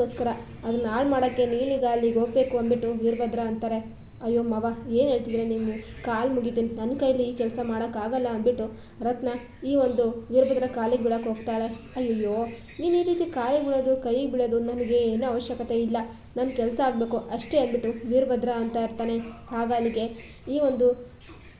ಗೋಸ್ಕರ ಅದನ್ನ ಹಾಳು ಮಾಡೋಕ್ಕೆ ನೀನೀಗ ಅಲ್ಲಿಗೆ ಹೋಗಬೇಕು ಅಂದ್ಬಿಟ್ಟು ವೀರಭದ್ರ ಅಂತಾರೆ. ಅಯ್ಯೋ ಮಾವ, ಏನು ಹೇಳ್ತಿದ್ರೆ ನೀವು, ಕಾಲು ಮುಗಿತೀನಿ, ನನ್ನ ಕೈಲಿ ಈ ಕೆಲಸ ಮಾಡೋಕ್ಕಾಗಲ್ಲ ಅಂದ್ಬಿಟ್ಟು ರತ್ನ ಈ ಒಂದು ವೀರಭದ್ರ ಕಾಲಿಗೆ ಬೀಳಕ್ಕೆ ಹೋಗ್ತಾಳೆ. ಅಯ್ಯಯ್ಯೋ, ನೀನು ಈ ರೀತಿ ಕಾಲಿಗೆ ಬೀಳೋದು ಕೈಗೆ ಬೀಳೋದು ನನಗೆ ಏನೂ ಅವಶ್ಯಕತೆ ಇಲ್ಲ, ನನ್ನ ಕೆಲಸ ಆಗಬೇಕು ಅಷ್ಟೇ ಅಂದ್ಬಿಟ್ಟು ವೀರಭದ್ರ ಅಂತ ಇರ್ತಾನೆ. ಆಗ ಅಲ್ಲಿಗೆ ಈ ಒಂದು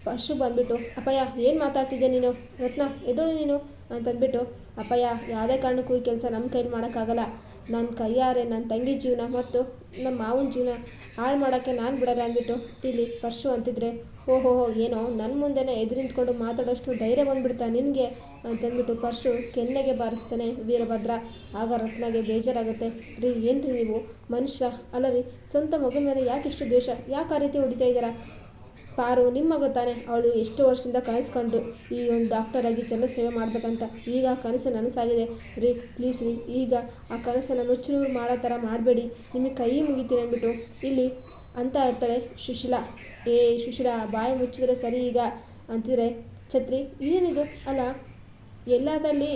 ಪಶು ಬಂದ್ಬಿಟ್ಟು, ಅಪ್ಪಯ್ಯ ಏನು ಮಾತಾಡ್ತಿದ್ದೆ ನೀನು, ರತ್ನ ಎದೋಳು ನೀನು ಅಂತಂದ್ಬಿಟ್ಟು, ಅಪ್ಪಯ್ಯ ಯಾವುದೇ ಕಾರಣಕ್ಕೂ ಈ ಕೆಲಸ ನಮ್ಮ ಕೈಲಿ ಮಾಡೋಕ್ಕಾಗಲ್ಲ, ನನ್ನ ಕೈಯಾರೆ ನನ್ನ ತಂಗಿ ಜೀವನ ಮತ್ತು ನಮ್ಮ ಮಾವನ ಜೀವನ ಹಾಳು ಮಾಡೋಕ್ಕೆ ನಾನು ಬಿಡಲ್ಲ ಅಂದ್ಬಿಟ್ಟು ಇಲ್ಲಿ ಪರ್ಶು ಅಂತಿದ್ರೆ, ಓಹೋ ಏನೋ ನನ್ನ ಮುಂದೆನೇ ಎದುರು ನಿಂತ್ಕೊಂಡು ಮಾತಾಡೋಷ್ಟು ಧೈರ್ಯ ಬಂದುಬಿಡ್ತಾ ನಿನಗೆ ಅಂತಂದ್ಬಿಟ್ಟು ಪರ್ಶು ಕೆನ್ನೆಗೆ ಬಾರಿಸ್ತಾನೆ ವೀರಭದ್ರ. ಆಗ ರತ್ನಾಗೆ ಬೇಜಾರಾಗುತ್ತೆ. ರೀ ಏನು ನೀವು ಮನುಷ್ಯ ಅಲ್ಲ ರೀ, ಸ್ವಂತ ಮಗನ ಮೇಲೆ ಯಾಕೆ ಇಷ್ಟು ದ್ವೇಷ, ಯಾಕೆ ಆ ರೀತಿ ಹೊಡಿತಾ ಇದ್ದೀರಾ? ಪಾರು ನಿಮ್ಮ ಮಗಳು ತಾನೆ, ಅವಳು ಎಷ್ಟು ವರ್ಷದಿಂದ ಕನಸ್ಕೊಂಡು ಈ ಒಂದು ಡಾಕ್ಟರಾಗಿ ಜನ ಸೇವೆ ಮಾಡಬೇಕಂತ, ಈಗ ಆ ಕನಸು ನನಸಾಗಿದೆ ರೀ, ಪ್ಲೀಸ್ ರೀ, ಈಗ ಆ ಕನಸನ್ನು ನುಚ್ಚು ಮಾಡೋ ಥರ ಮಾಡಬೇಡಿ, ನಿಮಗೆ ಕೈ ಮುಗಿತೀನಿ ಅಂದ್ಬಿಟ್ಟು ಇಲ್ಲಿ ಅಂತ ಇರ್ತಾಳೆ ಸುಶೀಲಾ. ಸುಶೀಲಾ ಬಾಯಿ ಮುಚ್ಚಿದ್ರೆ ಸರಿ ಈಗ ಅಂತಿದ್ರೆ ಛತ್ರಿ, ಏನಿದು ಅಲ್ಲ, ಎಲ್ಲದಲ್ಲಿ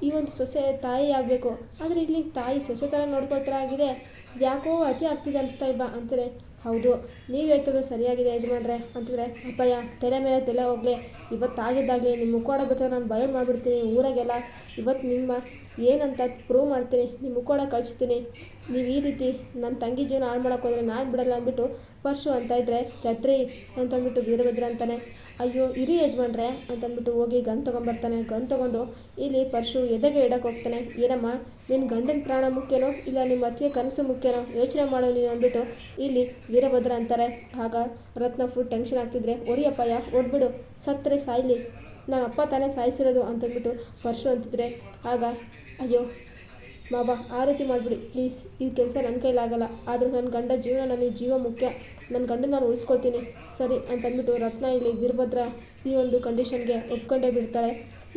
ಈ ಒಂದು ಸೊಸೆ ತಾಯಿ ಆಗಬೇಕು, ಆದರೆ ಇಲ್ಲಿ ತಾಯಿ ಸೊಸೆ ಥರ ನೋಡ್ಕೊಳ್ತಾರ ಆಗಿದೆ, ಯಾಕೋ ಅತಿ ಆಗ್ತಿದೆ ಅನಿಸ್ತಾ ಇಲ್ವಾ ಅಂತಾರೆ. ಹೌದು, ನೀವು ಹೇಳ್ತದೆ ಸರಿಯಾಗಿದೆ ಯಜಮಾನ್ರೆ ಅಂತಿದ್ರೆ, ಅಪ್ಪಯ್ಯ ತಲೆ ಮೇಲೆ ತಲೆ ಹೋಗಲಿ, ಇವತ್ತಾಗಿದ್ದಾಗಲಿ ನಿಮ್ಮ ಮುಖೋಡ ಬೇಕಾದ್ರೆ ನಾನು ಬಯಲು ಮಾಡಿಬಿಡ್ತೀನಿ ಊರಾಗೆಲ್ಲ, ಇವತ್ತು ನಿಮ್ಮ ಏನಂತ ಪ್ರೂವ್ ಮಾಡ್ತೀನಿ, ನಿಮ್ಮ ಮುಖೋಡ ಕಳಿಸ್ತೀನಿ, ನೀವು ಈ ರೀತಿ ನನ್ನ ತಂಗಿ ಜೀವನ ಹಾಳು ಮಾಡೋಕೆ ಹೋದರೆ ನಾನು ಬಿಡಲ್ಲ ಅಂದ್ಬಿಟ್ಟು ಪರ್ಶು ಅಂತ ಇದ್ದರೆ, ಛತ್ರಿ ಅಂತಂದ್ಬಿಟ್ಟು ವೀರಭದ್ರ ಅಂತಾನೆ. ಅಯ್ಯೋ ಇರಿ ಯಜಮಾನ್ರೆ ಅಂತಂದ್ಬಿಟ್ಟು ಹೋಗಿ ಗನ್ ತೊಗೊಂಬರ್ತಾನೆ. ಗನ್ ತೊಗೊಂಡು ಇಲ್ಲಿ ಪರ್ಶು ಎದೆಗೆ ಇಡಕ್ಕೆ ಹೋಗ್ತಾನೆ. ಏನಮ್ಮ, ನಿನ್ನ ಗಂಡನ ಪ್ರಾಣ ಮುಖ್ಯನೋ ಇಲ್ಲ ನಿಮ್ಮ ಅತ್ತಿಗೆ ಕನಸು ಮುಖ್ಯನೋ ಯೋಚನೆ ಮಾಡೋ ನೀನು ಅಂದ್ಬಿಟ್ಟು ಇಲ್ಲಿ ವೀರಭದ್ರ ಅಂತಾರೆ. ಆಗ ರತ್ನ ಫುಲ್ ಟೆನ್ಷನ್ ಆಗ್ತಿದ್ರೆ, ಹೊಡಿಯಪ್ಪಯ್ಯ ಹೊಡ್ಬಿಡು, ಸತ್ತರೆ ಸಾಯ್ಲಿ, ನಮ್ಮ ಅಪ್ಪ ತಾನೇ ಸಾಯಿಸಿರೋದು ಅಂತಂದ್ಬಿಟ್ಟು ಪರ್ಶು ಅಂತಿದ್ರೆ. ಆಗ ಅಯ್ಯೋ ಮಾವ, ಆ ರೀತಿ ಮಾಡಿಬಿಡಿ ಪ್ಲೀಸ್, ಈ ಕೆಲಸ ನನ್ನ ಕೈಲಾಗಲ್ಲ, ಆದರೂ ನನ್ನ ಗಂಡ ಜೀವನ ನನಗೆ ಜೀವ ಮುಖ್ಯ, ನನ್ನ ಗಂಡನ ನಾನು ಉಳಿಸ್ಕೊಳ್ತೀನಿ ಸರಿ ಅಂತಂದ್ಬಿಟ್ಟು ರತ್ನ ಇಲ್ಲಿ ವೀರಭದ್ರ ಈ ಒಂದು ಕಂಡೀಷನ್ಗೆ ಒಪ್ಕೊಂಡೇ ಬಿಡ್ತಾಳೆ.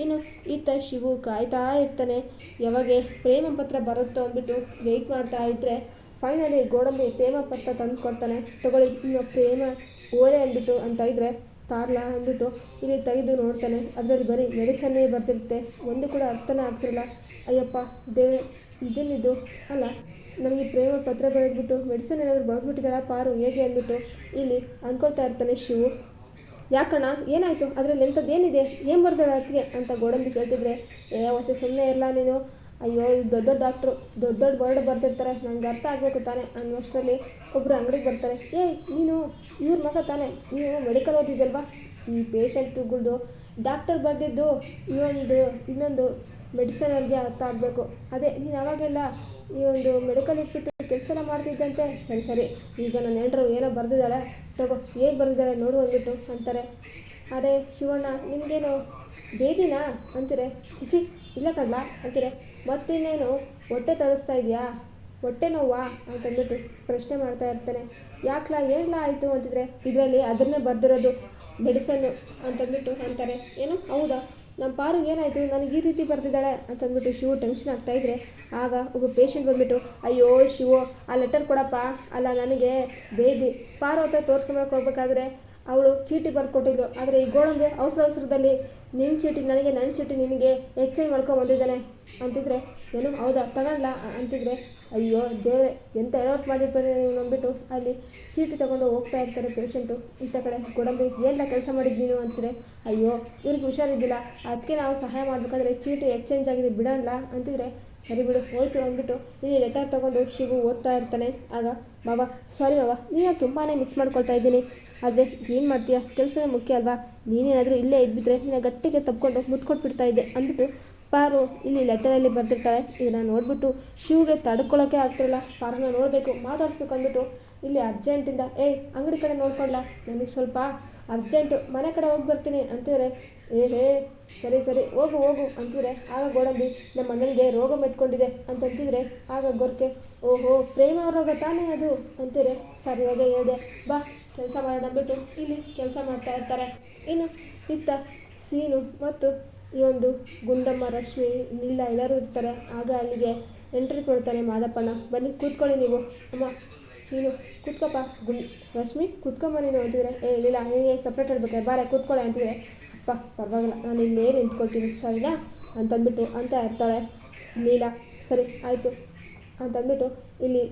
ಇನ್ನು ಈತ ಶಿವು ಕಾಯ್ತಾ ಇರ್ತಾನೆ, ಯಾವಾಗ ಪ್ರೇಮ ಪತ್ರ ಬರುತ್ತೋ ಅಂದ್ಬಿಟ್ಟು ವೆಯ್ಟ್ ಮಾಡ್ತಾ ಇದ್ದರೆ ಫೈನಲಿ ಗೋಡಂಬಿ ಪ್ರೇಮ ಪತ್ರ ತಂದು ಕೊಡ್ತಾನೆ. ತಗೊಳ್ಳಿ ನಿಮ್ಮ ಪ್ರೇಮ ಓಲೆ ಅಂದ್ಬಿಟ್ಟು ಅಂತ ಇದ್ದರೆ, ತಾರ್ಲಾ ಅಂದ್ಬಿಟ್ಟು ಇಲ್ಲಿ ತೆಗೆದು ನೋಡ್ತಾನೆ. ಅದರಲ್ಲಿ ಬರೀ ಮೆಡಿಸನ್ನೇ ಬರ್ತಿರುತ್ತೆ, ಒಂದು ಕೂಡ ಅರ್ಥನೇ ಆಗ್ತಿರಲ್ಲ. ಅಯ್ಯಪ್ಪ ದೇವ್ರೆ, ಇದೇನಿದು ಅಲ್ಲ, ನನಗೆ ಪ್ರೇಮ ಪತ್ರ ಬರೆದ್ಬಿಟ್ಟು ಮೆಡಿಸನ್ ಏನಾದರೂ ಬರೆದ್ಬಿಟ್ಟಿದ್ದಾಳ ಪಾರು ಹೇಗೆ ಅಂದ್ಬಿಟ್ಟು ಇಲ್ಲಿ ಅಂದ್ಕೊಳ್ತಾ ಇರ್ತಾನೆ ಶಿವು. ಯಾಕಣ್ಣ ಏನಾಯಿತು, ಅದರಲ್ಲಿ ಎಂಥದ್ದೇನಿದೆ, ಏನು ಬರ್ದಾಳ ಅದಕ್ಕೆ ಅಂತ ಗೋಡಂಬಿ ಕೇಳ್ತಿದ್ರೆ, ಹೊಸ ಸುಮ್ಮನೆ ಇರಲ್ಲ ನೀನು, ಅಯ್ಯೋ ಇದು ದೊಡ್ಡ ದೊಡ್ಡ ಡಾಕ್ಟ್ರು ದೊಡ್ಡ ದೊಡ್ಡ ವರ್ಡ್ ಬರ್ತಿರ್ತಾರೆ, ನನಗೆ ಅರ್ಥ ಆಗಬೇಕು ತಾನೆ ಅನ್ನೋಷ್ಟರಲ್ಲಿ ಒಬ್ಬರು ಅಂಗಡಿಗೆ ಬರ್ತಾರೆ. ನೀನು ಇವ್ರ ಮಗ ತಾನೆ, ನೀವು ಮೆಡಿಕಲ್ ಓದಿದ್ದಲ್ವಾ, ಈ ಪೇಷಂಟ್ಗಳದ್ದು ಡಾಕ್ಟರ್ ಬರೆದಿದ್ದು ಈ ಒಂದು ಇನ್ನೊಂದು ಮೆಡಿಸನ್ ಅವ್ರಿಗೆ ಅರ್ಥ ಆಗಬೇಕು, ಅದೇ ನೀನು ಅವಾಗೆಲ್ಲ ಈ ಒಂದು ಮೆಡಿಕಲ್ ಇಟ್ಬಿಟ್ಟು ಕೆಲಸ ಎಲ್ಲ ಮಾಡ್ತಿದ್ದಂತೆ, ಸರಿ ಸರಿ ಈಗ ನನ್ನ ಹೆಂಡ್ರು ಏನೋ ಬರೆದಿದ್ದಾಳೆ, ತಗೋ ಏನು ಬರೆದಿದ್ದಾಳೆ ನೋಡು ಅಂದ್ಬಿಟ್ಟು ಅಂತಾರೆ. ಅರೆ ಶಿವಣ್ಣ ನಿಮಗೇನು ಬೇದಿನಾ ಅಂತೀರೆ, ಚಿಚಿ ಇಲ್ಲ ಕಡ್ಲ ಅಂತೀರೆ, ಮತ್ತಿನ್ನೇನು ಹೊಟ್ಟೆ ತಳಿಸ್ತಾ ಇದೆಯಾ, ಹೊಟ್ಟೆ ನೋವಾ ಅಂತಂದ್ಬಿಟ್ಟು ಪ್ರಶ್ನೆ ಮಾಡ್ತಾ ಇರ್ತಾನೆ. ಯಾಕ್ಲಾ ಏನ್ಲಾ ಆಯಿತು ಅಂತಿದ್ರೆ, ಇದರಲ್ಲಿ ಅದನ್ನೇ ಬರೆದಿರೋದು ಮೆಡಿಸನ್ನು ಅಂತಂದ್ಬಿಟ್ಟು ಅಂತಾರೆ. ಏನು ಹೌದಾ, ನಮ್ಮ ಪಾರುಗೆ ಏನಾಯಿತು, ನನಗೆ ಈ ರೀತಿ ಬರ್ತಿದ್ದಾಳೆ ಅಂತಂದ್ಬಿಟ್ಟು ಶಿವು ಟೆನ್ಷನ್ ಆಗ್ತಾಯಿದ್ರೆ, ಆಗ ಒಬ್ಬ ಪೇಷಂಟ್ ಬಂದುಬಿಟ್ಟು, ಅಯ್ಯೋ ಶಿವು ಆ ಲೆಟರ್ ಕೊಡಪ್ಪ, ಅಲ್ಲ ನನಗೆ ಬೇದಿ ಪಾರು ಹತ್ರ ತೋರಿಸ್ಕೊಂಬರಕ್ಕೆ ಹೋಗ್ಬೇಕಾದ್ರೆ ಅವಳು ಚೀಟಿ ಬರ್ಕೊಟ್ಟಿದ್ಲು, ಆದರೆ ಈ ಗೋಡಂಬಿ ಅವಸರದಲ್ಲಿ ನಿನ್ನ ಚೀಟಿ ನನಗೆ ನನ್ನ ಚೀಟಿ ನಿನಗೆ ಎಕ್ಸ್ಚೇಂಜ್ ಮಾಡ್ಕೊಂಬಂದಿದ್ದಾನೆ ಅಂತಿದ್ರೆ, ಏನು ಹೌದಾ ತಗೊಳ್ಳ ಅಂತಿದ್ರೆ, ಅಯ್ಯೋ ದೇವ್ರೆ ಎಂತ ಎಡವಟ್ ಮಾಡಿರ್ಬೋದು ನಂಬಿಟ್ಟು ಅಲ್ಲಿ ಚೀಟಿ ತೊಗೊಂಡು ಹೋಗ್ತಾ ಇರ್ತಾರೆ ಪೇಷಂಟು. ಇತ್ತ ಕಡೆ ಗೋಡಂಬಿ ಏನೆಲ್ಲ ಕೆಲಸ ಮಾಡಿದ್ದು ನೀನು ಅಂತಿದ್ರೆ, ಅಯ್ಯೋ ಇವ್ರಿಗೆ ಹುಷಾರಿದ್ದಿಲ್ಲ, ಅದಕ್ಕೆ ನಾವು ಸಹಾಯ ಮಾಡಬೇಕಾದ್ರೆ ಚೀಟಿ ಎಕ್ಸ್ಚೇಂಜ್ ಆಗಿದೆ ಬಿಡೋಣ ಅಂತಿದ್ರೆ, ಸರಿ ಬಿಡು ಹೋಯ್ತು ಅಂದ್ಬಿಟ್ಟು ಇಲ್ಲಿ ಲೆಟರ್ ತೊಗೊಂಡು ಶಿವು ಓದ್ತಾ ಇರ್ತಾನೆ. ಆಗ ಬಾಬಾ ಸಾರಿ ಬಾಬಾ, ನೀನು ತುಂಬಾ ಮಿಸ್ ಮಾಡ್ಕೊಳ್ತಾ ಇದ್ದೀನಿ, ಆದರೆ ಏನು ಮಾಡ್ತೀಯ, ಕೆಲಸವೇ ಮುಖ್ಯ ಅಲ್ವಾ, ನೀನೇನಾದರೂ ಇಲ್ಲೇ ಇದ್ಬಿಟ್ರೆ ನಿನ್ನ ಗಟ್ಟಿಗೆ ತಪ್ಪಿಕೊಂಡು ಮುತ್ಕೊಟ್ಬಿಡ್ತಾ ಇದ್ದೆ ಅಂದ್ಬಿಟ್ಟು ಪಾರು ಇಲ್ಲಿ ಲೆಟರಲ್ಲಿ ಬರೆದಿರ್ತಾಳೆ. ಇದನ್ನು ನೋಡಿಬಿಟ್ಟು ಶಿವಗೆ ತಡ್ಕೊಳ್ಳೋಕ್ಕೆ ಆಗ್ತಿರಲ್ಲ, ಪಾರನ್ನ ನೋಡಬೇಕು ಮಾತಾಡಿಸ್ಬೇಕು ಅಂದ್ಬಿಟ್ಟು ಇಲ್ಲಿ ಅರ್ಜೆಂಟಿಂದ ಅಂಗಡಿ ಕಡೆ ನೋಡ್ಕೊಳ್ಳ, ನನಗೆ ಸ್ವಲ್ಪ ಅರ್ಜೆಂಟು ಮನೆ ಕಡೆ ಹೋಗಿ ಬರ್ತೀನಿ ಅಂತಿದ್ರೆ, ಸರಿ ಸರಿ ಹೋಗು ಹೋಗು ಅಂತಿದ್ರೆ, ಆಗ ಗೋಡಂಬಿ ನಮ್ಮ ಅಣ್ಣನಿಗೆ ರೋಗ ಮೆಟ್ಕೊಂಡಿದೆ ಅಂತಂತಿದ್ರೆ, ಆಗ ಗೊರ್ಕೆ ಓಹೋ ಪ್ರೇಮ ರೋಗ ತಾನೇ ಅದು ಅಂತಿದ್ರೆ, ಸರಿಯಾಗಿ ಹೇಳಿದೆ ಬಾ ಕೆಲಸ ಮಾಡೋಣ ಅಂದ್ಬಿಟ್ಟು ಇಲ್ಲಿ ಕೆಲಸ ಮಾಡ್ತಾ ಇರ್ತಾರೆ. ಇನ್ನು ಇತ್ತ ಸೀನು ಮತ್ತು ಈ ಒಂದು ಗುಂಡಮ್ಮ ರಶ್ಮಿ ನೀಲ ಎಲ್ಲರೂ ಇರ್ತಾರೆ. ಆಗ ಅಲ್ಲಿಗೆ ಎಂಟ್ರಿ ಕೊಡ್ತಾನೆ ಮಾದಪ್ಪಣ್ಣ, ಬನ್ನಿ ಕೂತ್ಕೊಳ್ಳಿ ನೀವು, ಅಮ್ಮ ಸೀನು ಕೂತ್ಕೊಪ್ಪ, ರಶ್ಮಿ ಕೂತ್ಕೊಂಬ ನೀನು ಅಂತಿದ್ರೆ, ಇಲ್ಲ ನೀನೇ ಸಪ್ರೇಟ್ ಇರ್ಬೇಕು ಬಾರೆ ಕೂತ್ಕೊಳ್ಳೆ ಅಂತಿದ್ರೆ, ಅಪ್ಪ ಪರವಾಗಿಲ್ಲ ನಾನು ಇಲ್ಲೇ ನಿಂತ್ಕೊಳ್ತೀನಿ ಸರಿನಾ ಅಂತಂದ್ಬಿಟ್ಟು ಅಂತ ಇರ್ತಾಳೆ ಲೀಲಾ. ಸರಿ ಆಯಿತು ಅಂತಂದ್ಬಿಟ್ಟು ಇಲ್ಲಿ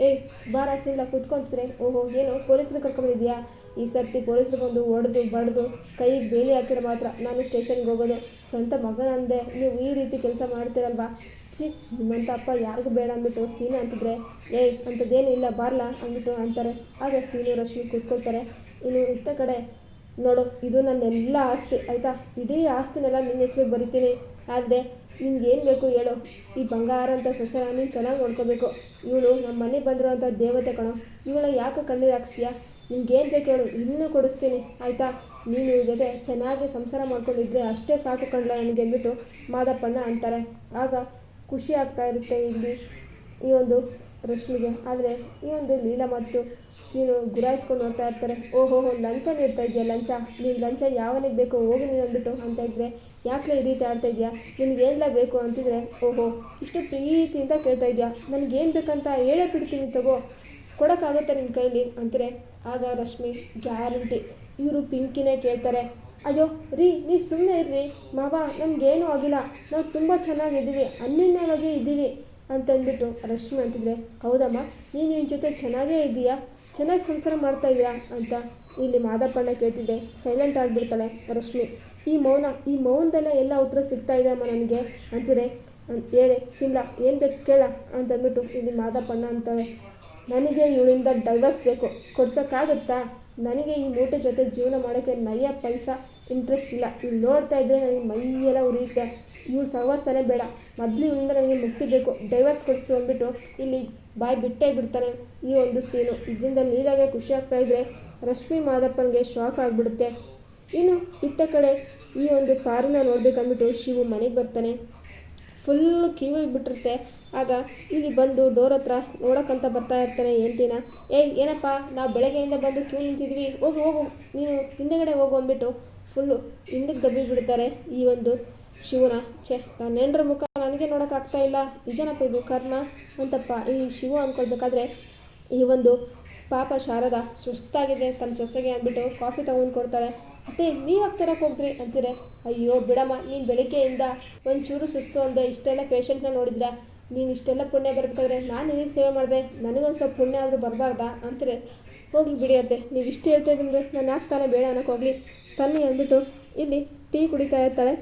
ಏಯ್ ಬಾರ ಸಿಮ್ಲ ಕೂತ್ಕೊಂತಿದ್ರೆ, ಓಹೋ ಏನು ಪೊಲೀಸರು ಕರ್ಕೊಂಡ್ಬಂದಿದ್ಯಾ? ಈ ಸರ್ತಿ ಪೊಲೀಸರು ಬಂದು ಹೊಡೆದು ಬಡ್ದು ಕೈಗೆ ಬೇಲಿ ಹಾಕಿರೋ ಮಾತ್ರ ನಾನು ಸ್ಟೇಷನ್ಗೆ ಹೋಗೋದು. ಸ್ವಂತ ಮಗನಂದೆ ನೀವು ಈ ರೀತಿ ಕೆಲಸ ಮಾಡ್ತೀರಲ್ವಾ? ಛೀ, ನಿಮ್ಮಂಥ ಅಪ್ಪ ಯಾರಿಗೂ ಬೇಡ ಅಂದ್ಬಿಟ್ಟು ಸೀನು ಅಂತಿದ್ರೆ, ಏಯ್ ಅಂಥದ್ದೇನು ಇಲ್ಲ ಬಾರ್ಲಾ ಅಂದ್ಬಿಟ್ಟು ಅಂತಾರೆ. ಆಗ ಸೀನು ರಶ್ಮಿ ಕೂತ್ಕೊಳ್ತಾರೆ. ಇನ್ನು ಇತ್ತ ಕಡೆ ನೋಡು, ಇದು ನನ್ನೆಲ್ಲ ಆಸ್ತಿ ಆಯಿತಾ, ಇಡೀ ಆಸ್ತಿನೆಲ್ಲ ನಿನ್ನ ಹೆಸ್ರಿಗೆ ಬರಿತೀನಿ. ಆದರೆ ನಿನ್ಗೇನು ಬೇಕು ಹೇಳು, ಈ ಬಂಗಾರ ಅಂತ ಸೊಸೆನ ನೀನು ಚೆನ್ನಾಗಿ ನೋಡ್ಕೋಬೇಕು. ಇವಳು ನಮ್ಮ ಮನೆಗೆ ಬಂದಿರೋಂಥ ದೇವತೆ ಕಣೋ, ಇವಳ ಯಾಕೆ ಕಣ್ಣೀರು ಹಾಕ್ಸ್ತೀಯಾ? ನಿನ್ಗೇನು ಬೇಕು ಹೇಳು, ಇನ್ನೂ ಕೊಡಿಸ್ತೀನಿ ಆಯಿತಾ. ನೀನು ಇವ್ರ ಜೊತೆ ಚೆನ್ನಾಗಿ ಸಂಸಾರ ಮಾಡ್ಕೊಂಡಿದ್ರೆ ಅಷ್ಟೇ ಸಾಕು ಕಣ್ಲ ನನಗೆ ಅಂದ್ಬಿಟ್ಟು ಮಾದಪ್ಪಣ್ಣ ಅಂತಾರೆ. ಆಗ ಖುಷಿ ಆಗ್ತಾ ಇರುತ್ತೆ ಇಲ್ಲಿ ಈ ಒಂದು ರಶ್ಮಿಗೆ. ಆದರೆ ಈ ಒಂದು ಲೀಲಾ ಮತ್ತು ಸೀನು ಗುರಾಯಿಸ್ಕೊಂಡು ನೋಡ್ತಾ ಇರ್ತಾರೆ. ಓಹೋ ಲಂಚ ನೀಡ್ತಾ ಇದೆಯಾ? ಲಂಚ? ನೀನು ಲಂಚ ಯಾವನಿಗೆ ಬೇಕು ಹೋಗಿ ನೀನು ಅಂದ್ಬಿಟ್ಟು ಅಂತ ಇದ್ದರೆ, ಯಾಕೆ ಈ ರೀತಿ ಆಡ್ತಾ ಇದೆಯಾ? ನಿನಗೇನೆಲ್ಲ ಬೇಕು ಅಂತಿದ್ರೆ, ಓಹೋ ಇಷ್ಟು ಪ್ರೀತಿಯಿಂದ ಕೇಳ್ತಾ ಇದೆಯಾ? ನನಗೇನು ಬೇಕಂತ ಹೇಳೇ ಬಿಡ್ತೀನಿ ತಗೋ, ಕೊಡೋಕ್ಕಾಗುತ್ತೆ ನಿನ್ನ ಕೈಲಿ ಅಂತಾರೆ. ಆಗ ರಶ್ಮಿ ಗ್ಯಾರಂಟಿ ಇವರು ಪಿಂಕಿನೇ ಕೇಳ್ತಾರೆ. ಅಯ್ಯೋ ರೀ ನೀವು ಸುಮ್ಮನೆ ಇರ್ರಿ ಮಾವ, ನಮಗೇನೂ ಆಗಿಲ್ಲ, ನಾವು ತುಂಬ ಚೆನ್ನಾಗಿದ್ದೀವಿ, ಅನ್ಯೋನ್ಯವಾಗಿ ಇದ್ದೀವಿ ಅಂತಂದ್ಬಿಟ್ಟು ರಶ್ಮಿ ಅಂತಿದ್ರೆ, ಹೌದಮ್ಮ ನೀನು ನಿನ್ನ ಜೊತೆ ಚೆನ್ನಾಗೇ ಇದೆಯಾ, ಚೆನ್ನಾಗಿ ಸಂಸಾರ ಮಾಡ್ತಾ ಇದ್ದೀರಾ ಅಂತ ಇಲ್ಲಿ ಮಾದಪ್ಪಣ್ಣ ಕೇಳ್ತಿದ್ದೆ ಸೈಲೆಂಟ್ ಆಗಿಬಿಡ್ತಾಳೆ ರಶ್ಮಿ. ಈ ಮೌನದಲ್ಲೇ ಎಲ್ಲ ಉತ್ತರ ಸಿಗ್ತಾ ಇದೆ ಅಮ್ಮ ನನಗೆ ಅಂತಿದ್ರೆ, ಹೇಳಿ ಸಿಮ್ಲಾ ಏನು ಬೇಕು ಕೇಳ ಅಂತಂದ್ಬಿಟ್ಟು ಇಲ್ಲಿ ಮಾದಪ್ಪಣ್ಣ ಅಂತಾರೆ. ನನಗೆ ಇವಳಿಂದ ಡೈವರ್ಸ್ ಬೇಕು, ಕೊಡ್ಸೋಕ್ಕಾಗುತ್ತಾ? ನನಗೆ ಈ ಮೂಟೆ ಜೊತೆ ಜೀವನ ಮಾಡೋಕ್ಕೆ ನಯ್ಯ ಪೈಸಾ ಇಂಟ್ರೆಸ್ಟ್ ಇಲ್ಲ. ಇವಳು ನೋಡ್ತಾ ಇದ್ದರೆ ನನಗೆ ಮೈಯೆಲ್ಲ ಉರಿಯುತ್ತೆ, ಇವಳು ಸಹವಾಸನೇ ಬೇಡ, ಮೊದಲು ಇವಳಿಂದ ನನಗೆ ಮುಕ್ತಿ ಬೇಕು, ಡೈವರ್ಸ್ ಕೊಡಿಸು ಅಂದ್ಬಿಟ್ಟು ಇಲ್ಲಿ ಬಾಯಿ ಬಿಟ್ಟೇ ಬಿಡ್ತಾನೆ ಈ ಒಂದು ಸೀನು. ಇದರಿಂದ ಲೀಲಾಗೆ ಖುಷಿ ಆಗ್ತಾ ಇದ್ದರೆ ರಶ್ಮಿ ಮಾದಪ್ಪನಿಗೆ ಶಾಕ್ ಆಗಿಬಿಡುತ್ತೆ. ಇನ್ನು ಇತ್ತ ಕಡೆ ಈ ಒಂದು ಪಾರನ್ನ ನೋಡ್ಬೇಕಂದ್ಬಿಟ್ಟು ಶಿವು ಮನೆಗೆ ಬರ್ತಾನೆ. ಫುಲ್ ಕಿವಿಗೆ ಬಿಟ್ಟಿರುತ್ತೆ. ಆಗ ಇಲ್ಲಿ ಬಂದು ಡೋರ್ ಹತ್ರ ನೋಡೋಕ್ಕಂತ ಬರ್ತಾ ಇರ್ತಾನೆ ಹೆಂಡ್ತಿನ. ಏಯ್ ಏನಪ್ಪ, ನಾವು ಬೆಳಗ್ಗೆಯಿಂದ ಬಂದು ಕ್ಯೂ ನಿಂತಿದ್ವಿ, ಹೋಗು ಹೋಗು ನೀನು ಹಿಂದೆಗಡೆ ಹೋಗು ಅಂದ್ಬಿಟ್ಟು ಫುಲ್ಲು ಹಿಂದಕ್ಕೆ ದಬ್ಬಿ ಬಿಡ್ತಾರೆ ಈ ಒಂದು ಶಿವನ. ನನ್ನ ಹೆಂಡ್ರ ಮುಖ ನನಗೆ ನೋಡೋಕ್ಕಾಗ್ತಾ ಇಲ್ಲ, ಇದೇನಪ್ಪ ಇದು ಕರ್ಮ ಅಂತಪ್ಪ ಈ ಶಿವ ಅಂದ್ಕೊಳ್ಬೇಕಾದ್ರೆ ಈ ಒಂದು ಪಾಪ ಶಾರದಾ ಸುಸ್ತಾಗಿದೆ ತನ್ನ ಸೊಸೆಗೆ ಅಂದ್ಬಿಟ್ಟು ಕಾಫಿ ತೊಗೊಂಡು ಕೊಡ್ತಾಳೆ. ಅತ್ತೆ ನೀವು ತರಕ್ಕೆ ಹೋಗ್ರಿ ಅಂತೀರೆ. ಅಯ್ಯೋ ಬಿಡಮ್ಮ, ನೀನು ಬೆಳಗ್ಗೆಯಿಂದ ಒಂಚೂರು ಸುಸ್ತು ಅಂದೆ, ಇಷ್ಟೆಲ್ಲ ಪೇಷಂಟ್ನ ನೋಡಿದ್ರೆ ನೀನು ಇಷ್ಟೆಲ್ಲ ಪುಣ್ಯ ಬರಬೇಕಾದ್ರೆ ನಾನು ನಿನಗೆ ಸೇವೆ ಮಾಡಿದೆ, ನನಗೊಂದು ಸ್ವಲ್ಪ ಪುಣ್ಯ ಆದರೂ ಬರಬಾರ್ದಾ ಅಂತಾರೆ. ಹೋಗ್ಲಿ ಬಿಡಿಯತ್ತೆ, ನೀವು ಇಷ್ಟು ಹೇಳ್ತಾ ಇದ್ದಂದ್ರೆ ನಾನು ಯಾಕೆ ತಾನೇ ಬೇಡ ಅನ್ನೋಕೆ ಹೋಗಲಿ ತನ್ನಿ ಅಂದ್ಬಿಟ್ಟು ಇಲ್ಲಿ ಟೀ ಕುಡಿತಾ ಇರ್ತಾಳೆ.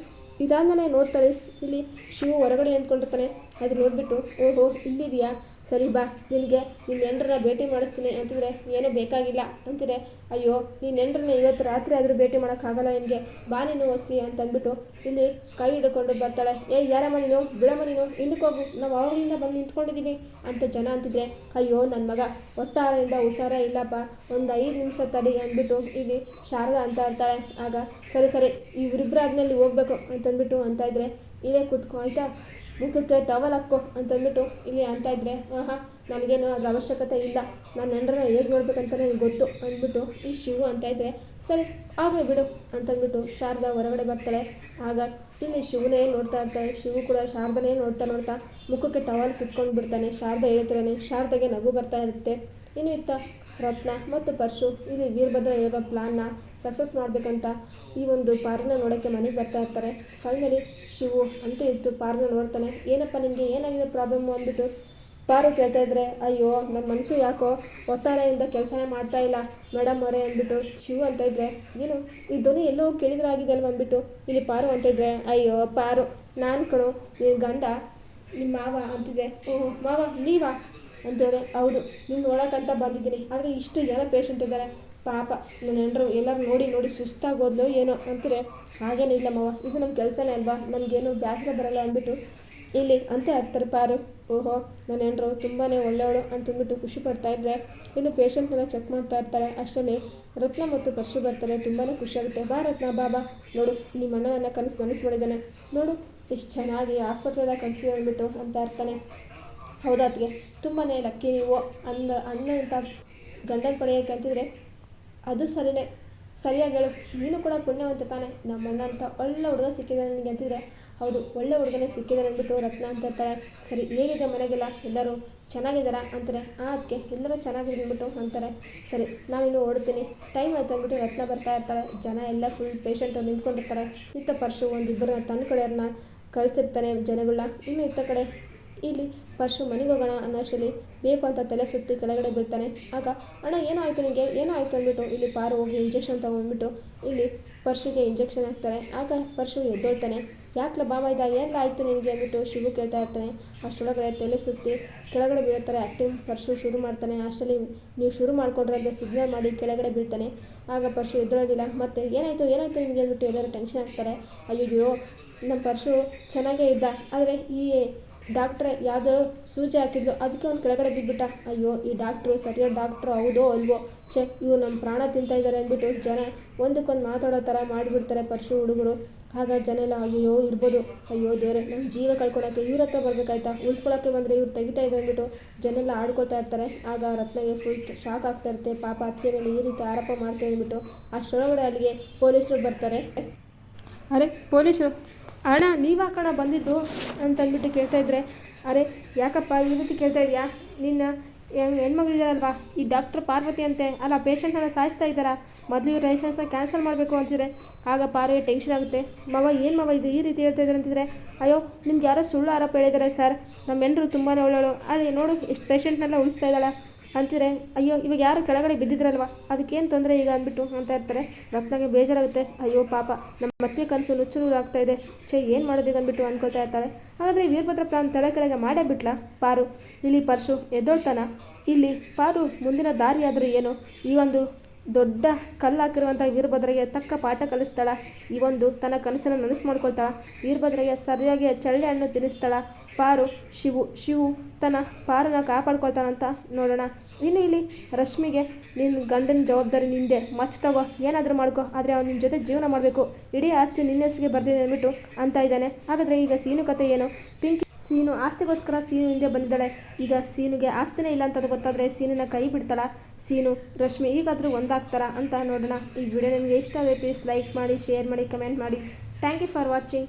ಇದಾದಮೇಲೆ ನೋಡ್ತಾಳೆ ಇಲ್ಲಿ ಶಿವು ಹೊರಗಡೆ ನಿಂತ್ಕೊಂಡಿರ್ತಾನೆ. ಅದು ನೋಡಿಬಿಟ್ಟು ಓಹೋ ಇಲ್ಲಿದೆಯಾ, ಸರಿ ಬಾ ನಿನಗೆ ನಿನ್ನ ಹೆಂಡ್ರನ್ನ ಭೇಟಿ ಮಾಡಿಸ್ತೀನಿ ಅಂತಿದ್ರೆ, ಏನೂ ಬೇಕಾಗಿಲ್ಲ ಅಂತಿದ್ರೆ, ಅಯ್ಯೋ ನೀನು ಹೆಂಡ್ರನ್ನ ಇವತ್ತು ರಾತ್ರಿ ಆದರೂ ಭೇಟಿ ಮಾಡೋಕ್ಕಾಗಲ್ಲ ನಿನಗೆ, ಬಾ ನೀನು ಒಸಿ ಅಂತಂದ್ಬಿಟ್ಟು ಇಲ್ಲಿ ಕೈ ಹಿಡ್ಕೊಂಡು ಬರ್ತಾಳೆ. ಯಾರಮ್ಮ ನೀನು, ಬಿಡಮ್ಮ ನೀನು ಹಿಂದಕ್ಕೆ ಹೋಗು, ನಾವು ಅವಾಗಿಂದ ಬಂದು ನಿಂತ್ಕೊಂಡಿದ್ದೀವಿ ಅಂತ ಜನ ಅಂತಿದ್ರೆ, ಅಯ್ಯೋ ನನ್ನ ಮಗ ಒತ್ತಾರದಿಂದ ಹುಷಾರೇ ಇಲ್ಲಪ್ಪ, ಒಂದು 5 ನಿಮಿಷ ತಡಿ ಅಂದ್ಬಿಟ್ಟು ಇಲ್ಲಿ ಶಾರದಾ ಅಂತ ಇರ್ತಾಳೆ. ಆಗ ಸರಿ ಸರಿ ಇವರಿಬ್ಬರು ಆದಮೇಲೆ ಹೋಗ್ಬೇಕು ಅಂತಂದ್ಬಿಟ್ಟು ಅಂತ ಇದ್ರೆ, ಇಲ್ಲೇ ಕೂತ್ಕೊ ಆಯಿತಾ, ಮುಖಕ್ಕೆ ಟವಲ್ ಹಾಕ್ಕೋ ಅಂತಂದ್ಬಿಟ್ಟು ಇಲ್ಲಿ ಅಂತ ಇದ್ರೆ, ಹಾಂ ನನಗೇನು ಅದ್ರ ಅವಶ್ಯಕತೆ ಇಲ್ಲ, ನಾನು ಹೆಂಡ್ರನ್ನ ಹೇಗೆ ನೋಡ್ಬೇಕಂತ ನನಗೆ ಗೊತ್ತು ಅಂದ್ಬಿಟ್ಟು ಈ ಶಿವು ಅಂತ ಇದ್ರೆ, ಸರಿ ಆಗಲೇ ಬಿಡು ಅಂತಂದ್ಬಿಟ್ಟು ಶಾರದಾ ಹೊರಗಡೆ ಬರ್ತಾಳೆ. ಆಗ ಇಲ್ಲಿ ಶಿವನೇ ನೋಡ್ತಾ ಇರ್ತಾಳೆ. ಶಿವು ಕೂಡ ಶಾರದನೇ ನೋಡ್ತಾ ಮುಖಕ್ಕೆ ಟವಲ್ ಸುತ್ಕೊಂಡು ಬಿಡ್ತಾನೆ. ಶಾರದಾ ಹೇಳ್ತಾನೆ. ಶಾರದಾಗೆ ನಗು ಬರ್ತಾ ಇರುತ್ತೆ. ಇನ್ನು ಇತ್ತ ರತ್ನ ಮತ್ತು ಪರಶು ಇಲ್ಲಿ ವೀರಭದ್ರ ಇರೋ ಪ್ಲಾನ್ನ ಸಕ್ಸಸ್ ಮಾಡಬೇಕಂತ ಈ ಒಂದು ಪಾರನ್ನ ನೋಡೋಕ್ಕೆ ಮನೆಗೆ ಬರ್ತಾ ಇರ್ತಾರೆ. ಫೈನಲಿ ಶಿವು ಅಂತೂ ಇತ್ತು ಪಾರನ್ನ ನೋಡ್ತಾನೆ. ಏನಪ್ಪ ನಿಮಗೆ ಏನಾಗಿದೆ ಪ್ರಾಬ್ಲಮ್ಮು ಅಂದ್ಬಿಟ್ಟು ಪಾರು ಕೇಳ್ತಾ ಇದ್ರೆ, ಅಯ್ಯೋ ನನ್ನ ಮನಸ್ಸು ಯಾಕೋ ಒತ್ತಾರೆಯಿಂದ ಕೆಲಸನೇ ಮಾಡ್ತಾ ಇಲ್ಲ ಮೇಡಮ್ ಅವರೇ ಅಂದ್ಬಿಟ್ಟು ಶಿವು ಅಂತ ಇದ್ರೆ, ಏನು ಈ ಧ್ವನಿ ಎಲ್ಲೋ ಕೇಳಿದ್ರೆ ಆಗಿದೆ ಅಲ್ವ ಅಂದ್ಬಿಟ್ಟು ಇಲ್ಲಿ ಪಾರು ಅಂತ ಇದ್ರೆ, ಅಯ್ಯೋ ಪಾರು ನಾನು ಕಣೋ ನಿನ್ನ ಗಂಡ ನಿಮ್ಮ ಮಾವ ಅಂತಿದೆ. ಓಹ್ ಮಾವ ನೀವಾ ಅಂತೇಳಿ, ಹೌದು ನೀನು ನೋಡೋಕ್ಕಂತ ಬಂದಿದ್ದೀನಿ, ಆದರೆ ಇಷ್ಟು ಜನ ಪೇಷಂಟ್ ಇದ್ದಾರೆ, ಪಾಪ ನನ್ನ ಹೆಂಡ್ರು ಎಲ್ಲರೂ ನೋಡಿ ಸುಸ್ತಾಗೋದ್ಲು ಏನೋ ಅಂತಾರೆ. ಹಾಗೇನೂ ಇಲ್ಲ ಮಾವ, ಇದು ನಮ್ಮ ಕೆಲಸನೇ ಅಲ್ವಾ, ನಮಗೇನು ಬೇಸರ ಬರಲ್ಲ ಅಂದ್ಬಿಟ್ಟು ಇಲ್ಲಿ ಅಂತ ಇರ್ತಾರೆ ಪಾರು. ಓಹೋ ನನ್ನ ಹೆಂಡ್ರು ತುಂಬಾ ಒಳ್ಳೆಯವಳು ಅಂತಂದ್ಬಿಟ್ಟು ಖುಷಿ ಪಡ್ತಾಯಿದ್ರೆ ಇನ್ನು ಪೇಷಂಟ್ನೆಲ್ಲ ಚೆಕ್ ಮಾಡ್ತಾ ಇರ್ತಾಳೆ. ಅಷ್ಟರಲ್ಲಿ ರತ್ನ ಮತ್ತು ಪರಶು ಬರ್ತಾರೆ. ತುಂಬಾ ಖುಷಿಯಾಗುತ್ತೆ. ಬಾ ರತ್ನ ಬಾ ನೋಡು ನಿಮ್ಮ ಅಣ್ಣ ನನ್ನ ಕನಸು ಮಾಡಿದ್ದಾನೆ, ನೋಡು ಎಷ್ಟು ಚೆನ್ನಾಗಿ ಆಸ್ಪತ್ರೆಲ್ಲ ಕಳಿಸಿ ಅಂದ್ಬಿಟ್ಟು ಅಂತ ಇರ್ತಾನೆ. ಹೌದಾತ್ಗೆ ತುಂಬಾ ಲಕ್ಕಿ ನೀವು ಅಣ್ಣ ಅಂತ ಗಂಡನ ಪಡೆಯೋಕ್ಕೆ ಅಂತಿದ್ರೆ, ಅದು ಸರಿಯಾಗಿ ಹೇಳು, ನೀನು ಕೂಡ ಪುಣ್ಯವಂತ ತಾನೆ, ನಮ್ಮ ಅಣ್ಣ ಅಂತ ಒಳ್ಳೆ ಹುಡುಗ ಸಿಕ್ಕಿದ್ದಾನೆ ನನಗೆ ಅಂತಿದ್ರೆ, ಹೌದು ಒಳ್ಳೆ ಹುಡುಗನೇ ಸಿಕ್ಕಿದ್ದಾನೆ ಅಂದ್ಬಿಟ್ಟು ರತ್ನ ಅಂತ ಇರ್ತಾಳೆ. ಸರಿ ಹೇಗಿದೆ ಮನೆಗೆಲ್ಲ ಎಲ್ಲರೂ ಚೆನ್ನಾಗಿದ್ದಾರಾ ಅಂತಾರೆ. ಅದಕ್ಕೆ ಎಲ್ಲರೂ ಚೆನ್ನಾಗಿದೆ ಅಂದ್ಬಿಟ್ಟು ಅಂತಾರೆ. ಸರಿ ನಾನಿನ್ನು ಓಡ್ತೀನಿ, ಟೈಮ್ ಆಯ್ತು ಅಂದ್ಬಿಟ್ಟು ರತ್ನ ಬರ್ತಾ ಇರ್ತಾಳೆ. ಜನ ಎಲ್ಲ ಫುಲ್ ಪೇಷಂಟು ನಿಂತ್ಕೊಂಡಿರ್ತಾರೆ. ಇತ್ತ ಪರಶು ಒಂದಿಬ್ಬರನ್ನ ತನ್ನ ಕಡೆಯವ್ರನ್ನ ಕಳಿಸಿರ್ತಾನೆ ಜನಗಳನ್ನ. ಇನ್ನು ಇತ್ತ ಕಡೆ ಇಲ್ಲಿ ಪರಶು ಮನೆಗೆ ಹೋಗೋಣ ಅನ್ನೋಷ್ಟರಲ್ಲಿ ಬೇಕು ಅಂತ ತಲೆ ಸುತ್ತಿ ಕೆಳಗಡೆ ಬೀಳ್ತಾನೆ. ಆಗ ಅಣ್ಣ ಏನೋ ಆಯಿತು ನಿನಗೆ, ಏನೋ ಆಯಿತು ಅಂದ್ಬಿಟ್ಟು ಇಲ್ಲಿ ಪಾರು ಹೋಗಿ ಇಂಜೆಕ್ಷನ್ ತೊಗೊಂಡ್ಬಿಟ್ಟು ಇಲ್ಲಿ ಪರಶುಗೆ ಇಂಜೆಕ್ಷನ್ ಹಾಕ್ತಾರೆ. ಆಗ ಪರಶು ಎದ್ದೊಳ್ತಾನೆ. ಯಾಕ್ಲ ಬಾಮ ಇದ್ದ, ಏನೆಲ್ಲ ಆಯಿತು ನಿನಗೆ ಅಂದ್ಬಿಟ್ಟು ಶಿವು ಕೇಳ್ತಾ ಇರ್ತಾನೆ. ಅಷ್ಟರೊಳಗಡೆ ತಲೆ ಸುತ್ತಿ ಕೆಳಗಡೆ ಬೀಳ್ತಾರೆ. ಆ್ಯಕ್ಟಿಂಗ್ ಪರಶು ಶುರು ಮಾಡ್ತಾನೆ. ಅಷ್ಟರಲ್ಲಿ ನೀವು ಶುರು ಮಾಡಿಕೊಂಡ್ರೆ ಅಂತ ಸಿಗ್ನಲ್ ಮಾಡಿ ಕೆಳಗಡೆ ಬೀಳ್ತಾನೆ. ಆಗ ಪರಶು ಎದ್ದೊಳೋದಿಲ್ಲ. ಮತ್ತು ಏನಾಯಿತು ನಿಮಗೆ ಅಂದ್ಬಿಟ್ಟು ಎಲ್ಲರೂ ಟೆನ್ಷನ್ ಆಗ್ತಾರೆ. ಅಯ್ಯೋ ನಮ್ಮ ಪರಶು ಚೆನ್ನಾಗೇ ಇದ್ದ, ಆದರೆ ಈ ಡಾಕ್ಟ್ರೆ ಯಾವುದೋ ಸೂಜಿ ಹಾಕಿದ್ಲು, ಅದಕ್ಕೆ ಅವ್ನು ಕೆಳಗಡೆ ಬಿದ್ದುಬಿಟ್ಟ. ಅಯ್ಯೋ ಈ ಡಾಕ್ಟ್ರು ಸರಿಯಾದ ಡಾಕ್ಟ್ರು ಹೌದೋ ಅಲ್ವೋ, ಇವ್ರು ನಮ್ಮ ಪ್ರಾಣ ತಿಂತಾಯಿದ್ದಾರೆ ಅಂದ್ಬಿಟ್ಟು ಜನ ಒಂದಕ್ಕೊಂದು ಮಾತಾಡೋ ಥರ ಮಾಡಿಬಿಡ್ತಾರೆ ಪರಶು ಹುಡುಗರು. ಆಗ ಜನ ಎಲ್ಲ ಅಯ್ಯೋ ಇರ್ಬೋದು, ಅಯ್ಯೋ ದೇವರೇ ನಮ್ಮ ಜೀವ ಕಳ್ಕೊಳಕ್ಕೆ ಇವ್ರ ಹತ್ರ ಬರಬೇಕಾಯ್ತಾ, ಉಳಿಸ್ಕೊಳಕ್ಕೆ ಬಂದರೆ ಇವ್ರು ತೆಗಿತಾ ಇದೆ ಅಂದ್ಬಿಟ್ಟು ಜನ ಎಲ್ಲ ಆಡ್ಕೊಳ್ತಾ ಇರ್ತಾರೆ. ಆಗ ರತ್ನಗೆ ಫುಲ್ ಶಾಕ್ ಆಗ್ತಾ ಇರುತ್ತೆ. ಪಾಪ ಅದಕ್ಕೆ ಮೇಲೆ ಈ ರೀತಿ ಆರೋಪ ಮಾಡ್ತಾ ಅಂದ್ಬಿಟ್ಟು ಅಷ್ಟರೊಳಗಡೆ ಅಲ್ಲಿಗೆ ಪೊಲೀಸರು ಬರ್ತಾರೆ. ಅರೆ ಪೊಲೀಸರು, ಅಣ್ಣ ನೀವು ಕಣ ಬಂದಿದ್ದು ಅಂತಂದ್ಬಿಟ್ಟು ಕೇಳ್ತಾ ಇದ್ರೆ, ಅರೆ ಯಾಕಪ್ಪ ಈ ರೀತಿ ಕೇಳ್ತಾ ಇದೆಯಾ, ನಿನ್ನ ಹೆಣ್ಮಗಳಿದಾರಲ್ವಾ ಈ ಡಾಕ್ಟ್ರ್ ಪಾರ್ವತಿ ಅಂತೆ, ಅಲ್ಲ ಪೇಷಂಟ್ನ ಸಾಯಿಸ್ತಾ ಇದ್ದಾರಾ, ಮೊದಲು ಇವ್ರ ಲೈಸೆನ್ಸ್ನ ಕ್ಯಾನ್ಸಲ್ ಮಾಡಬೇಕು ಅಂತಿದ್ರೆ. ಆಗ ಪಾರುಗೆ ಟೆನ್ಷನ್ ಆಗುತ್ತೆ. ಮಾವ ಏನು ಮಾವ ಇದು ಈ ರೀತಿ ಹೇಳ್ತಾ ಇದ್ದಾರೆ ಅಂತಿದ್ರೆ, ಅಯ್ಯೋ ನಿಮ್ಗೆ ಯಾರೋ ಸುಳ್ಳು ಆರೋಪ ಹೇಳಿದ್ದಾರೆ ಸರ್, ನಮ್ಮ ಹೆಣ್ಣರು ತುಂಬಾ ಒಳ್ಳೆಯಳು, ಅಲ್ಲಿ ನೋಡು ಎಷ್ಟು ಪೇಷಂಟ್ನೆಲ್ಲ ಉಳಿಸ್ತಾ ಇದ್ದಾಳೆ ಅಂತಿದ್ರೆ. ಅಯ್ಯೋ ಇವಾಗ ಯಾರು ಕೆಳಗಡೆ ಬಿದ್ದಿದ್ರಲ್ವ, ಅದಕ್ಕೇನು ತೊಂದರೆ ಈಗ ಅಂದ್ಬಿಟ್ಟು ಅಂತ ಇರ್ತಾರೆ. ರತ್ನಗೆ ಬೇಜಾರಾಗುತ್ತೆ. ಅಯ್ಯೋ ಪಾಪ ನಮ್ಮ ಮತ್ತೆ ಕನಸು ನುಚ್ಚು ನೂರು ಆಗ್ತಾ ಇದೆ, ಏನು ಮಾಡೋದೀಗ ಅಂದ್ಬಿಟ್ಟು ಅನ್ಕೋತಾ ಇರ್ತಾಳೆ. ಹಾಗಾದರೆ ವೀರಭದ್ರ ಪ್ಲಾನ್ ತಲೆ ಕೆಳಗೆ ಮಾಡೇ ಬಿಟ್ಲ ಪಾರು. ಇಲ್ಲಿ ಪರಶು ಎದ್ದೊಳ್ತಾನ. ಇಲ್ಲಿ ಪಾರು ಮುಂದಿನ ದಾರಿಯಾದರೂ ಏನು, ಈ ಒಂದು ದೊಡ್ಡ ಕಲ್ಲು ಹಾಕಿರುವಂಥ ವೀರಭದ್ರಗೆ ತಕ್ಕ ಪಾಠ ಕಲಿಸ್ತಾಳ, ಈ ಒಂದು ತನ್ನ ಕನಸನ್ನು ನನಸು ಮಾಡ್ಕೊಳ್ತಾಳ, ವೀರಭದ್ರಗೆ ಸರಿಯಾಗಿ ಚಳ್ಳೆ ಹಣ್ಣು ತಿನ್ನಿಸ್ತಾಳ ಪಾರು. ಶಿವು ತನ್ನ ಪಾರನ್ನ ಕಾಪಾಡ್ಕೊಳ್ತಾನಂತ ನೋಡೋಣ. ಇನ್ನು ಇಲ್ಲಿ ರಶ್ಮಿಗೆ ನಿನ್ನ ಗಂಡನ ಜವಾಬ್ದಾರಿ ನಿಂದೆ, ಮಚ್ಚ ತಗೋ ಏನಾದರೂ ಮಾಡ್ಕೋ, ಆದರೆ ಅವ್ನು ನಿನ್ನ ಜೊತೆ ಜೀವನ ಮಾಡಬೇಕು, ಇಡೀ ಆಸ್ತಿ ನಿನ್ನ ಹೆಸರಿಗೆ ಬರ್ದಿದೆ ಅಂದ್ಬಿಟ್ಟು ಅಂತ ಇದ್ದಾನೆ. ಹಾಗಾದರೆ ಈಗ ಸೀನು ಕತೆ ಏನು? ಪಿಂಕಿ ಸೀನು ಆಸ್ತಿಗೋಸ್ಕರ ಸೀನು ಹಿಂದೆ ಬಂದಿದ್ದಾಳೆ. ಈಗ ಸೀನುಗೆ ಆಸ್ತಿನೇ ಇಲ್ಲ ಅಂತ ಗೊತ್ತಾದರೆ ಸೀನಿನ ಕೈ ಬಿಡ್ತಾಳ ಸೀನು ರಶ್ಮಿ ಈಗಾದರೂ ಒಂದಾಗ್ತಾರ ಅಂತ ನೋಡೋಣ. ಈ ವಿಡಿಯೋ ನಿಮಗೆ ಇಷ್ಟ ಆದರೆ ಪ್ಲೀಸ್ ಲೈಕ್ ಮಾಡಿ, ಶೇರ್ ಮಾಡಿ, ಕಮೆಂಟ್ ಮಾಡಿ. Thank you for watching.